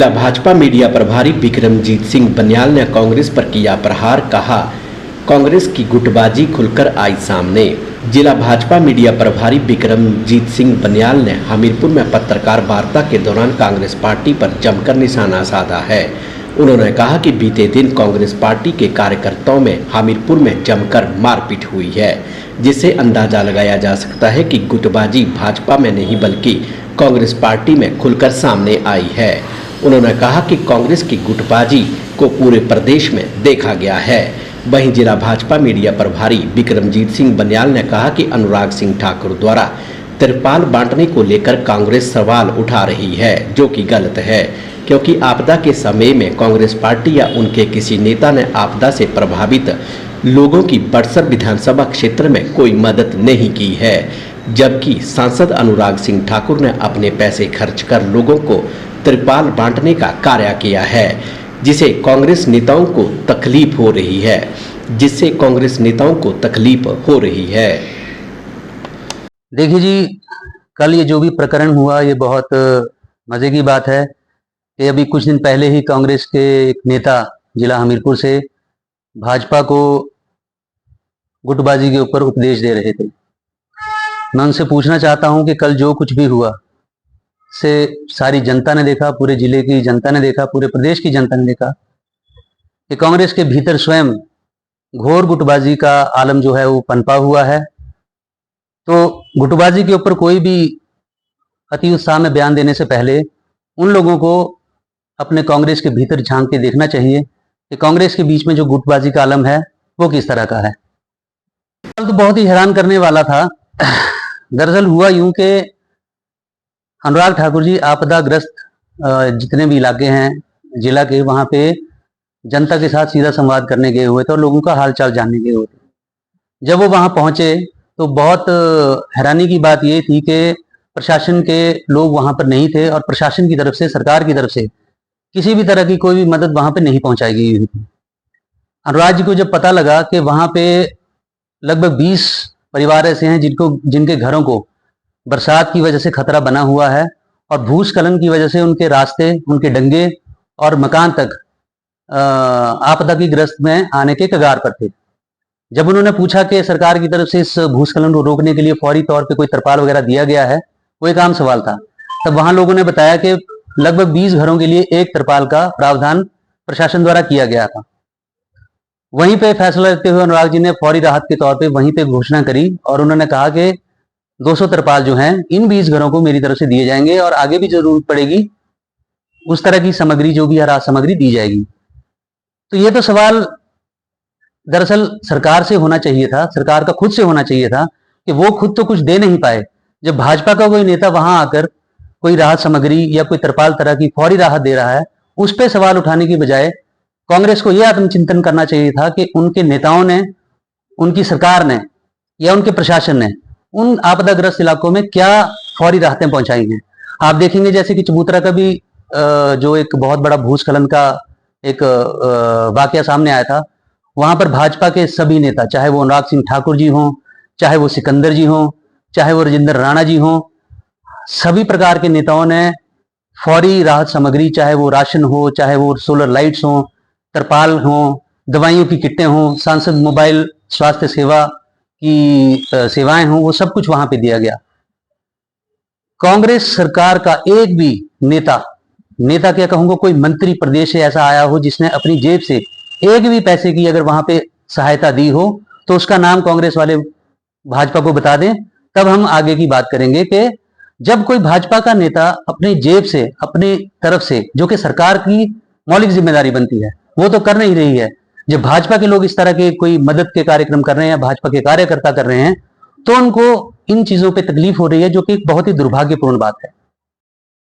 जिला भाजपा मीडिया प्रभारी बिक्रमजीत सिंह बनियाल ने कांग्रेस पर किया प्रहार, कहा कांग्रेस की गुटबाजी खुलकर आई सामने। जिला भाजपा मीडिया प्रभारी बिक्रमजीत सिंह बनियाल ने हमीरपुर में पत्रकार वार्ता के दौरान कांग्रेस पार्टी पर जमकर निशाना साधा है। उन्होंने कहा कि बीते दिन कांग्रेस पार्टी के कार्यकर्ताओं में हमीरपुर में जमकर मारपीट हुई है, जिससे अंदाजा लगाया जा सकता है कि गुटबाजी भाजपा में नहीं बल्कि कांग्रेस पार्टी में खुलकर सामने आई है। उन्होंने कहा कि कांग्रेस की गुटबाजी को पूरे प्रदेश में देखा गया है। वहीं जिला भाजपा मीडिया प्रभारी बिक्रमजीत सिंह बनियाल ने कहा कि अनुराग सिंह ठाकुर द्वारा तिरपाल बांटने को लेकर कांग्रेस सवाल उठा रही है, जो कि गलत है, क्योंकि आपदा के समय में कांग्रेस पार्टी या उनके किसी नेता ने आपदा से प्रभावित लोगों की बड़सर विधानसभा क्षेत्र में कोई मदद नहीं की है, जबकि सांसद अनुराग सिंह ठाकुर ने अपने पैसे खर्च कर लोगों को तिरपाल बांटने का कार्य किया है, जिसे कांग्रेस नेताओं को तकलीफ हो रही है देखिए जी, कल ये जो भी प्रकरण हुआ ये बहुत मजे की बात है कि अभी कुछ दिन पहले ही कांग्रेस के एक नेता जिला हमीरपुर से भाजपा को गुटबाजी के ऊपर उपदेश दे रहे थे। मैं उनसे पूछना चाहता हूं कि कल जो कुछ भी हुआ से सारी जनता ने देखा, पूरे जिले की जनता ने देखा, पूरे प्रदेश की जनता ने देखा कि कांग्रेस के भीतर स्वयं घोर गुटबाजी का आलम जो है वो पनपा हुआ है। तो गुटबाजी के ऊपर कोई भी अति उत्साह में बयान देने से पहले उन लोगों को अपने कांग्रेस के भीतर झांक के देखना चाहिए कि कांग्रेस के बीच में जो गुटबाजी का आलम है वो किस तरह का है। तो बहुत ही हैरान करने वाला था। दरअसल हुआ यूं कि अनुराग ठाकुर जी आपदाग्रस्त जितने भी इलाके हैं जिला के, वहां पे जनता के साथ सीधा संवाद करने गए हुए थे और लोगों का हालचाल जानने गए हुए थे। जब वो वहां पहुंचे तो बहुत हैरानी की बात ये थी कि प्रशासन के लोग वहां पर नहीं थे और प्रशासन की तरफ से, सरकार की तरफ से किसी भी तरह की कोई भी मदद वहां पे नहीं पहुंचाई गई हुई थी। अनुराग जी को जब पता लगा कि वहां पे लगभग 20 परिवार ऐसे हैं जिनके घरों को बरसात की वजह से खतरा बना हुआ है और भूस्खलन की वजह से उनके रास्ते, उनके डंगे और मकान तक आपदा की ग्रस्त में आने के कगार पर थे। जब उन्होंने पूछा कि सरकार की तरफ से इस भूस्खलन को रोकने के लिए फौरी तौर पे कोई तरपाल वगैरह दिया गया है, वो एक आम सवाल था। तब वहां लोगों ने बताया कि लगभग 20 घरों के लिए एक तरपाल का प्रावधान प्रशासन द्वारा किया गया था। वहीं पे फैसला लेते हुए अनुराग जी ने फौरी राहत के तौर पे वहीं पे घोषणा करी और उन्होंने कहा कि 200 तरपाल जो हैं इन 20 घरों को मेरी तरफ से दिए जाएंगे और आगे भी जरूरत पड़ेगी उस तरह की सामग्री, जो भी राहत सामग्री दी जाएगी। तो ये तो सवाल दरअसल सरकार से होना चाहिए था, सरकार का खुद से होना चाहिए था कि वो खुद तो कुछ दे नहीं पाए। जब भाजपा का कोई नेता वहां आकर कोई राहत सामग्री या कोई तरपाल तरह की फौरी राहत दे रहा है, उस पर सवाल उठाने की बजाय कांग्रेस को यह आत्मचिंतन करना चाहिए था कि उनके नेताओं ने, उनकी सरकार ने या उनके प्रशासन ने उन आपदाग्रस्त इलाकों में क्या फौरी राहतें पहुंचाई हैं। आप देखेंगे जैसे कि चबूतरा का भी जो एक बहुत बड़ा भूस्खलन का एक वाकया सामने आया था, वहां पर भाजपा के सभी नेता, चाहे वो अनुराग सिंह ठाकुर जी हों, चाहे वो सिकंदर जी हों, चाहे वो राजेंद्र राणा जी हों, सभी प्रकार के नेताओं ने फौरी राहत सामग्री, चाहे वो राशन हो, चाहे वो सोलर लाइट्स हों, तरपाल हों, दवाइयों की किटें हों, सांसद मोबाइल स्वास्थ्य सेवा की सेवाएं हों, वो सब कुछ वहां पे दिया गया। कांग्रेस सरकार का एक भी नेता क्या कहूंगा, कोई मंत्री प्रदेश से ऐसा आया हो जिसने अपनी जेब से एक भी पैसे की अगर वहां पे सहायता दी हो तो उसका नाम कांग्रेस वाले भाजपा को बता दें, तब हम आगे की बात करेंगे। कि जब कोई भाजपा का नेता अपनी जेब से, अपनी तरफ से, जो कि सरकार की मौलिक जिम्मेदारी बनती है, वो तो कर नहीं रही है, जब भाजपा के लोग इस तरह के कोई मदद के कार्यक्रम कर रहे हैं, भाजपा के कार्यकर्ता कर रहे हैं, तो उनको इन चीजों पे तकलीफ हो रही है, जो कि एक बहुत ही दुर्भाग्यपूर्ण बात है।